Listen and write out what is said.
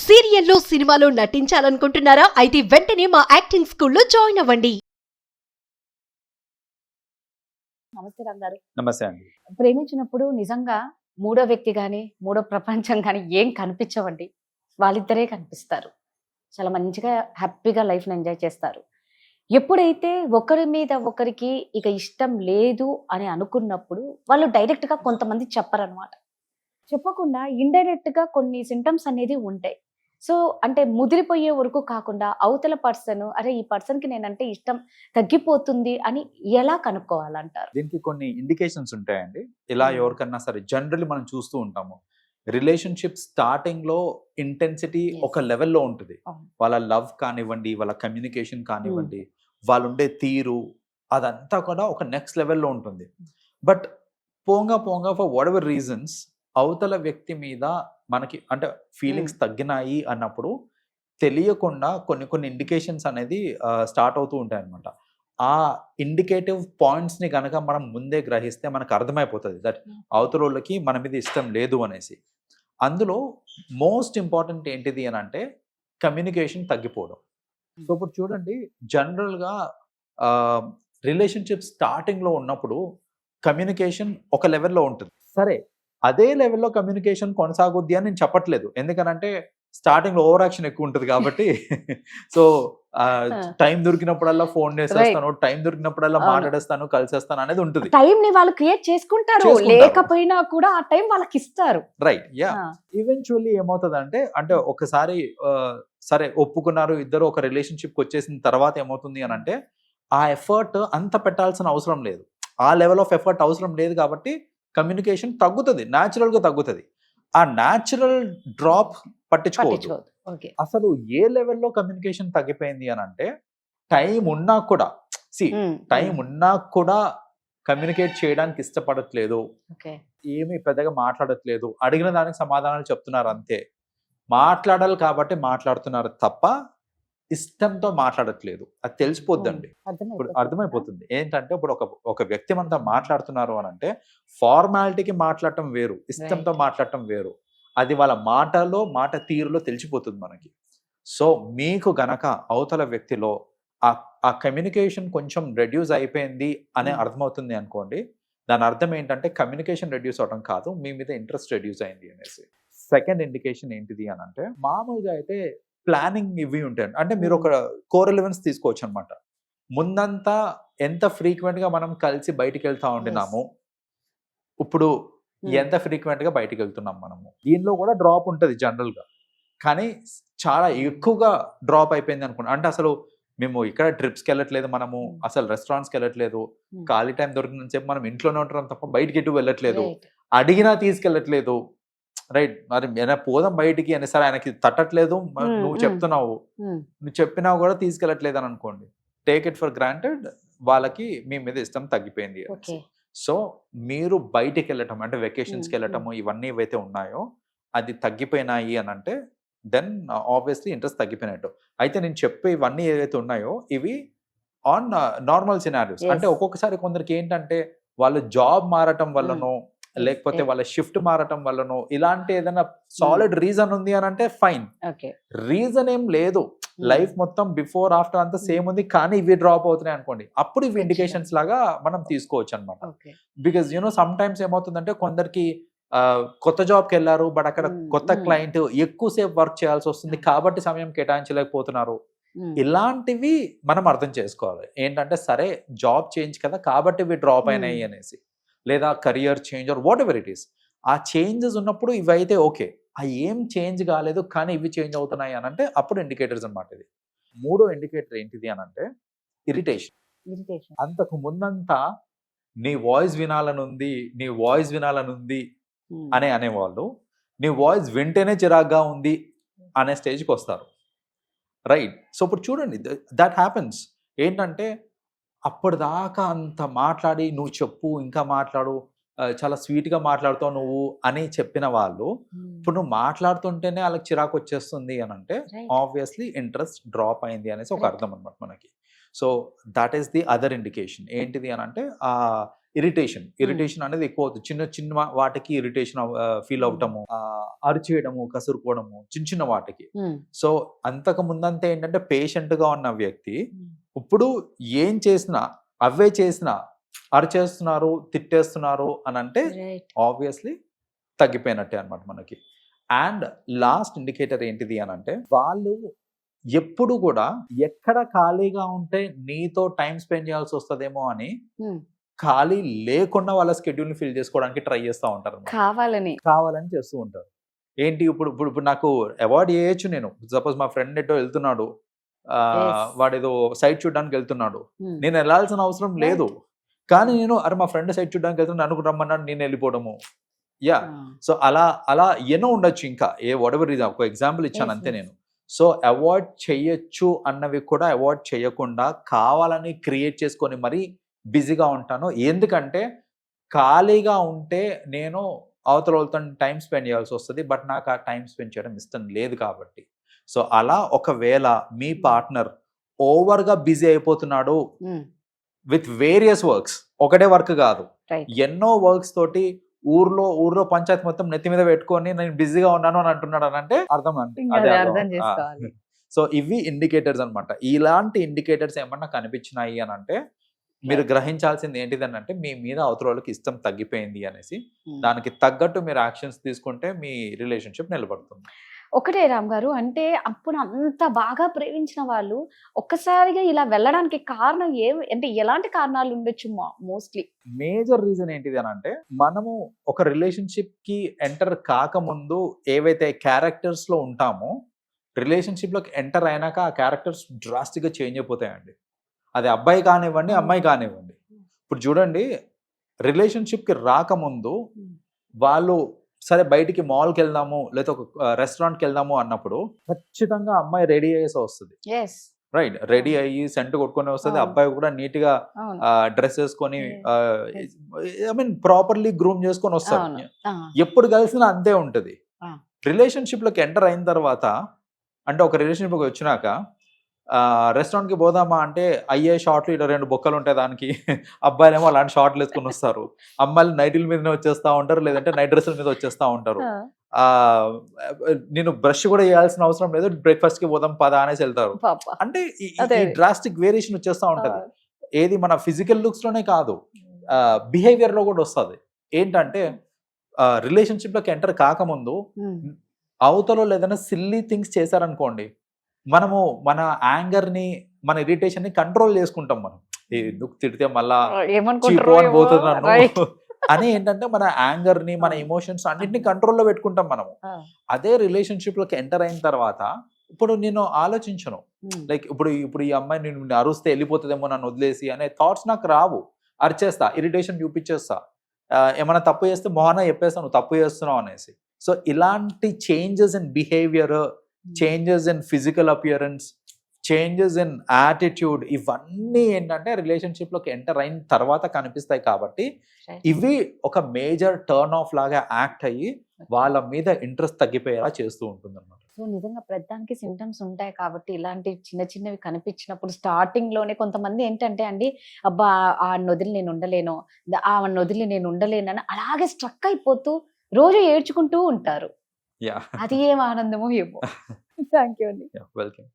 సీరియల్లో సినిమాలో నటించాలనుకుంటున్నారా? అయితే వెంటనే మా యాక్టింగ్ స్కూల్లో జాయిన్ అవ్వండి. నమస్తే రంగారు. నమస్తే అండి. ప్రేమించినప్పుడు నిజంగా మూడో వ్యక్తి గాని, మూడో ప్రపంచం గాని ఏం కనిపించవండి. వాళ్ళిద్దరే కనిపిస్తారు. చాలా మంచిగా హ్యాపీగా లైఫ్‌ని ఎంజాయ్ చేస్తారు. ఎప్పుడైతే ఒకరి మీద ఒకరికి ఇక ఇష్టం లేదు అని అనుకున్నప్పుడు వాళ్ళు డైరెక్ట్‌గా కొంతమంది చెప్పరనమాట. చెప్పకుండా ఇండైరెక్ట్‌గా కొన్ని సింప్టమ్స్ అనేది ఉంటాయి. సో, అంటే ముదిరిపోయే వరకు కాకుండా అవతల పర్సన్ అరే! ఈ పర్సన్‌కి నేనంటే ఇష్టం తగ్గిపోతుంది అని ఎలా కనుక్కోవాలంటారు? దీనికి కొన్ని ఇండికేషన్స్ ఉంటాయండి. ఇలా ఎవరికన్నా సరే జనరల్లీ మనం చూస్తూ ఉంటాము. రిలేషన్‌షిప్ స్టార్టింగ్‌లో ఇంటెన్సిటీ Yes. ఒక లెవెల్‌లో ఉంటుంది. అవును. వాళ్ళ లవ్ కానివ్వండి, వాళ్ళ కమ్యూనికేషన్ కానివ్వండి, వాళ్ళుండే తీరు అదంతా కూడా ఒక నెక్స్ట్ లెవెల్‌లో ఉంటుంది. బట్ పోంగా ఫర్ వాటెవర్ రీజన్స్ అవతల వ్యక్తి మీద మనకి అంటే ఫీలింగ్స్ తగ్గినాయి అన్నప్పుడు తెలియకుండా కొన్ని ఇండికేషన్స్ అనేది స్టార్ట్ అవుతూ ఉంటాయన్నమాట. ఆ ఇండికేటివ్ పాయింట్స్‌ని గనక మనం ముందే గ్రహిస్తే మనకు అర్థమైపోతది దట్ అవతలోళ్ళకి మన మీద ఇష్టం లేదు అనేసి. అందులో మోస్ట్ ఇంపార్టెంట్ ఏంటిది అనంటే కమ్యూనికేషన్ తగ్గిపోవడం. సో, ఇప్పుడు చూడండి జనరల్‌గా రిలేషన్‌షిప్ స్టార్టింగ్‌లో ఉన్నప్పుడు కమ్యూనికేషన్ ఒక లెవెల్‌లో ఉంటుంది. సరే, అదే లెవెల్‌లో కమ్యూనికేషన్ కొనసాగుద్ది అని నేను చెప్పట్లేదు. ఎందుకనంటే స్టార్టింగ్‌లో ఓవర్ యాక్షన్ ఎక్కువ ఉంటది కాబట్టి. సో, టైం దొరికినప్పుడల్లా ఫోన్ చేసేస్తాను, టైం దొరికినప్పుడల్లా అవును. మాట్లాడేస్తాను, కలిసేస్తాను అనేది ఉంటది. టైంని వాళ్ళు క్రియేట్ చేసుకుంటారు. లేకపోయినా కూడా ఆ టైం వాళ్ళకిస్తారు. రైట్. యాహ్! ఈవెంచువల్లీ ఏమవుతదంటే అంటే ఒకసారి సరే ఒప్పుకున్నారు ఇద్దరు ఒక రిలేషన్‌షిప్‌కి వచ్చేసిన తర్వాత ఏమవుతుంది అనంటే ఆ ఎఫర్ట్ అంత పెట్టాల్సిన అవసరం లేదు. ఆ లెవెల్ ఆఫ్ ఎఫర్ట్ అవసరం లేదు కాబట్టి కమ్యూనికేషన్ తగ్గుతది. న్యాచురల్‌గా తగ్గుతది. ఆ న్యాచురల్ డ్రాప్ పట్టించుకోవద్దు. పట్టించుకోవద్దు. ఓకే. అసలు ఏ లెవెల్‌లో కమ్యూనికేషన్ తగ్గిపోయింది అనంటే టైం ఉన్నా కూడా టైం ఉన్నా కూడా కమ్యూనికేట్ చేయడానికి ఇష్టపడట్లేదు. ఓకే. ఏమి పెద్దగా మాట్లాడట్లేదు. అడిగిన దానికి సమాధానాలు చెప్తున్నారు అంతే. మాట్లాడాలి కాబట్టి మాట్లాడుతున్నారు తప్ప ఇష్టంతో మాట్లాడట్లేదు. అది తెలిసిపోద్దండి. ఇప్పుడు అర్థమైపోతుంది. ఏంటంటే ఇప్పుడు ఒక వ్యక్తి మనతో మాట్లాడుతున్నారు అనంటే ఫార్మాలిటీకి మాట్లాడటం వేరు. ఇష్టంతో మాట్లాడటం వేరు. అది వాళ్ళ మాటలో, మాట తీరులో తెలిసిపోతుంది మనకి. సో, మీకు గనక అవతల వ్యక్తిలో ఆ కమ్యూనికేషన్ కొంచెం రెడ్యూస్ అయిపోయింది అనే అర్థమవుతుంది అనుకోండి. దాని అర్థం ఏంటంటే కమ్యూనికేషన్ రెడ్యూస్ అవ్వడం కాదు. మీ మీద ఇంట్రెస్ట్ రెడ్యూస్ అయింది అనేసి. సెకండ్ ఇండికేషన్ ఏంటిది అనంటే మామూలుగా అయితే ప్లానింగ్ ఇవి ఉంటాయండి. అంటే మీరు ఒక కోరెలెవెన్స్ తీసుకోవచ్చనమాట. ముందంతా ఎంత ఫ్రీక్వెంట్‌గా మనం కలిసి బయటికెళ్తా ఉండినాము. ఇప్పుడు ఎంత ఫ్రీక్వెంట్‌గా బయటికెళ్తున్నాం మనము. దీనిలో కూడా డ్రాప్ ఉంటది జనరల్‌గా. కానీ చాలా ఎక్కువగా డ్రాప్ అయిపోయింది అనుకోండి. అంటే అసలు మేము ఇక్కడ ట్రిప్స్‌కెళ్ళట్లేదు మనము. అసలు రెస్టారెంట్స్‌కెళ్ళట్లేదు. ఖాళీ టైం దొరికినంత సేపు మనం ఇంట్లోనే ఉంటున్నాం తప్ప బయటికి ఎటు వెళ్ళట్లేదు. అడిగినా తీసుకెళ్ళట్లేదు. రైట్. మరి పోదాం బయటికి అని సరే ఆయనకి తట్టట్లేదు. నువ్వు చెప్తున్నావు. నువ్వు చెప్పినా కూడా తీసుకెళ్ళట్లేదు అని అనుకోండి. టేక్ ఇట్ ఫర్ గ్రాంటెడ్ వాళ్ళకి మీ మీద ఇష్టం తగ్గిపోయింది అనేసి. సో, మీరు బయటికెళ్ళటం అంటే వెకేషన్స్‌కెళ్ళటము ఇవన్నీ ఏవైతే ఉన్నాయో అది తగ్గిపోయినాయి అనంటే దెన్ ఆబ్వియస్‌లీ ఇంట్రెస్ట్ తగ్గిపోయినట్టు. అయితే నేను చెప్పే ఇవన్నీ ఏవైతే ఉన్నాయో ఇవి ఆన్ నార్మల్ సినారియోస్. అంటే ఒక్కొక్కసారి కొందరికి ఏంటంటే వాళ్ళు జాబ్ మారటం వల్లనో లేకపోతే వాళ్ళ షిఫ్ట్ మారటం వల్లనో ఇలాంటి ఏదైనా సాలిడ్ రీజన్ ఉంది అనంటే ఫైన్. రీజన్ ఏం లేదు. లైఫ్ మొత్తం బిఫోర్ ఆఫ్టర్ అంతా సేమ్ ఉంది కానీ ఇవి డ్రాప్ అవుతున్నాయి అనుకోండి. అప్పుడు ఇవి ఇండికేషన్స్ లాగా మనం తీసుకోవచ్చు అనమాట. బికాజ్ సమ్ టైమ్స్ ఏమవుతుందంటే కొందరికి కొత్త జాబ్‌కి వెళ్ళారు. బట్ అక్కడ కొత్త క్లయింట్ ఎక్కువసేపు వర్క్ చేయాల్సి వస్తుంది కాబట్టి సమయం కేటాయించలేకపోతున్నారు. ఇలాంటివి మనం అర్థం చేసుకోవాలి. ఏంటంటే సరే జాబ్ చేంజ్ కదా కాబట్టి ఇవి డ్రాప్ అయినాయి అనేసి. లేదా career change or whatever it is. ఆ చేంజెస్ ఉన్నప్పుడు ఇవైతే ఓకే. ఏం చేంజ్ కాలేదు కానీ ఇవి చేంజ్ అవుతున్నాయి అనంటే అప్పుడు ఇండికేటర్స్ అనమాట ఇది. మూడో ఇండికేటర్ ఏంటిది అనంటే ఇరిటేషన్. అంతకు ముందంతా నీ వాయిస్ వినాలనుంది అనేవాళ్ళు. నీ వాయిస్ వింటేనే చిరాగ్గా ఉంది అనే స్టేజ్‌కి వస్తారు. రైట్. సో, ఇప్పుడు చూడండి దట్ హ్యాపెన్స్. ఏంటంటే అప్పటిదాకా అంత మాట్లాడి నువ్వు చెప్పు ఇంకా మాట్లాడు చాలా స్వీట్‌గా మాట్లాడుతావు నువ్వు అని చెప్పిన వాళ్ళు ఇప్పుడు నువ్వు మాట్లాడుతుంటేనే వాళ్ళకి చిరాకు వచ్చేస్తుంది అనంటే ఆబ్వియస్‌లీ ఇంట్రెస్ట్ డ్రాప్ అయింది అనేసి ఒక అర్థం అనమాట మనకి. So, that is the other indication. ఏంటిది అనంటే ఇరిటేషన్ అనేది ఎక్కువ అవుతుంది. చిన్న చిన్న వాటికి ఇరిటేషన్ ఫీల్ అవటము, అరిచేయడము, కసురుకోవడము, చిన్న చిన్న వాటికి. సో అంతకు ముందంతా ఏంటంటే పేషెంట్ గా ఉన్న వ్యక్తి ఇప్పుడు ఏం చేసినా అవే చేసినా అరిచేస్తున్నారు, తిట్టేస్తున్నారు అని అంటే ఆబ్వియస్లీ తగ్గిపోయినట్టే అనమాట మనకి. అండ్ లాస్ట్ ఇండికేటర్ ఏంటిది అని అంటే వాళ్ళు ఎప్పుడు కూడా ఎక్కడ ఖాళీగా ఉంటే నీతో టైం స్పెండ్ చేయాల్సి వస్తుందేమో అని ఖాళీ లేకుండా వాళ్ళ షెడ్యూల్ ని ఫిల్ చేసుకోవడానికి ట్రై చేస్తూ ఉంటారు, కావాలని చేస్తూ ఉంటారు. ఏంటి ఇప్పుడు ఇప్పుడు ఇప్పుడు నాకు అవాయిడ్ చేయొచ్చు నేను. సపోజ్ మా ఫ్రెండ్ ఎటో వెళ్తున్నాడు, వాడేదో సైట్ చూడడానికి వెళ్తున్నాడు, నేను వెళ్ళాల్సిన అవసరం లేదు, కానీ నేను అరే మా ఫ్రెండ్ సైట్ చూడడానికి వెళ్తున్నాను నన్ను రమ్మన్నాడు నేను వెళ్ళిపోవడము. యా, సో అలా ఎన్నో ఉండొచ్చు. ఇంకా వాటెవర్ ఇది ఒక ఎగ్జాంపుల్ ఇచ్చాను అంతే నేను. సో అవాయిడ్ చేయొచ్చు అన్నవి కూడా అవాయిడ్ చేయకుండా కావాలని క్రియేట్ చేసుకొని మరీ బిజీగా ఉంటాను. ఎందుకంటే ఖాళీగా ఉంటే నేను అవతల వాళ్ళతో టైం స్పెండ్ చేయాల్సి వస్తుంది, బట్ నాకు ఆ టైం స్పెండ్ చేయడం ఇష్టం లేదు కాబట్టి. సో అలా ఒకవేళ మీ పార్ట్నర్ ఓవర్గా బిజీ అయిపోతున్నాడు విత్ వేరియస్ వర్క్స్, ఒకటే వర్క్ కాదు, ఎన్నో వర్క్స్ తోటి ఊర్లో పంచాయతీ మొత్తం నెత్తి మీద పెట్టుకొని నేను బిజీగా ఉన్నాను అని అంటున్నాడు అని అంటే అర్థం చేసుకోవాలి. సో ఇవి ఇండికేటర్స్ అన్నమాట. ఇలాంటి ఇండికేటర్స్ ఏమన్నా కనిపించినాయి అని అంటే మీరు గ్రహించాల్సింది ఏంటిదని అంటే మీ మీద అవతల వాళ్ళకి ఇష్టం తగ్గిపోయింది అనేసి. దానికి తగ్గట్టు మీరు యాక్షన్స్ తీసుకుంటే మీ రిలేషన్షిప్ నిలబడుతుంది. ఒకటే రామ్ గారు, అంటే అప్పుడు అంత బాగా ప్రేమించిన వాళ్ళు ఒక్కసారిగా ఇలా వెళ్ళడానికి కారణం అంటే ఎలాంటి కారణాలు ఉండొచ్చు? మోస్ట్లీ మేజర్ రీజన్ ఏంటిది అని అంటే మనము ఒక రిలేషన్షిప్ కి ఎంటర్ కాకముందు ఏవైతే క్యారెక్టర్స్ లో ఉంటామో రిలేషన్షిప్ లోకి ఎంటర్ అయినాక ఆ క్యారెక్టర్స్ డ్రాస్టిక్ గా చేంజ్ అయిపోతాయండి. అది అబ్బాయి కానివ్వండి, అమ్మాయి కానివ్వండి. ఇప్పుడు చూడండి, రిలేషన్షిప్ కి రాకముందు వాళ్ళు సరే బయటికి మాల్కి వెళ్దాము లేదా ఒక రెస్టారెంట్కి వెళ్దాము అన్నప్పుడు ఖచ్చితంగా అమ్మాయి రెడీ అయ్యేసి వస్తుంది, రైట్? రెడీ అయ్యి సెంట్ కొట్టుకొని వస్తుంది. అబ్బాయి కూడా నీట్ గా డ్రెస్ వేసుకొని ఐ మీన్ ప్రాపర్లీ గ్రూమ్ చేసుకొని వస్తారు. ఎప్పుడు కలిసినా అంతే ఉంటది. రిలేషన్షిప్ లోకి ఎంటర్ అయిన తర్వాత అంటే ఒక రిలేషన్షిప్ వచ్చినాక రెస్టారెంట్ కి పోదామా అంటే అయ్యే షార్ట్లు ఇలా 2 బొక్కలు ఉంటాయి దానికి. అబ్బాయిలేమో అలాంటి షార్ట్లు వేసుకొని వస్తారు, అమ్మాయిలు నైటీల మీదనే వచ్చేస్తా ఉంటారు, లేదంటే నైట్ డ్రెస్ల మీద వచ్చేస్తా ఉంటారు. నేను బ్రష్ కూడా చేయాల్సిన అవసరం లేదు, బ్రేక్ఫాస్ట్ కి పోదాం పదా అనేసి వెళ్తారు. అంటే ఈ డ్రాస్టిక్ వేరియేషన్ వచ్చేస్తా ఉంటది. ఏది మన ఫిజికల్ లుక్స్ లోనే కాదు, బిహేవియర్ లో కూడా వస్తుంది. ఏంటంటే రిలేషన్షిప్ లోకి ఎంటర్ కాకముందు అవతలో లేదన్నా సిల్లీ థింగ్స్ చేశారనుకోండి, మనము మన యాంగర్ ని మన ఇరిటేషన్ ని కంట్రోల్ చేసుకుంటాం. మనం ఎందుకు తిడితే మళ్ళా పోతున్నాను అని ఏంటంటే మన యాంగర్ ని మన ఎమోషన్స్ అన్నింటినీ కంట్రోల్లో పెట్టుకుంటాం మనము. అదే రిలేషన్షిప్ లోకి ఎంటర్ అయిన తర్వాత ఇప్పుడు నేను ఆలోచించను, లైక్ ఇప్పుడు ఈ అమ్మాయి నేను అరుస్తే వెళ్ళిపోతుందేమో నన్ను వదిలేసి అనే థాట్స్ నాకు రావు. అరిచేస్తా, ఇరిటేషన్ చూపించేస్తా, ఏమైనా తప్పు చేస్తే మొహాన చెప్పేస్తా నువ్వు తప్పు చేస్తున్నావు అనేసి. సో ఇలాంటి changes in behaviour, changes in physical appearance, changes in attitude, ఇవన్నీ ఏంటంటే రిలేషన్షిప్ లోకి ఎంటర్ అయిన తర్వాత కనిపిస్తాయి. కాబట్టి ఇవి ఒక మేజర్ టర్న్ ఆఫ్ లాగా యాక్ట్ అయ్యి వాళ్ళ మీద ఇంట్రెస్ట్ తగ్గిపోయేలా చేస్తూ ఉంటుంది అన్నమాట. సో నిజంగా ప్రతిదానికి సింటమ్స్ ఉంటాయి కాబట్టి ఇలాంటి చిన్న చిన్నవి కనిపించినప్పుడు స్టార్టింగ్ లోనే కొంతమంది ఏంటంటే అండి, అబ్బా ఆ నొదిలి నేను ఉండలేను, ఆ నొదిలి నేను ఉండలేను అని అలాగే స్ట్రక్ అయిపోతూ రోజు ఏడ్చుకుంటూ ఉంటారు. అది ఏం ఆనందమో ఏమో. థ్యాంక్ యూ అండి. వెల్కమ్.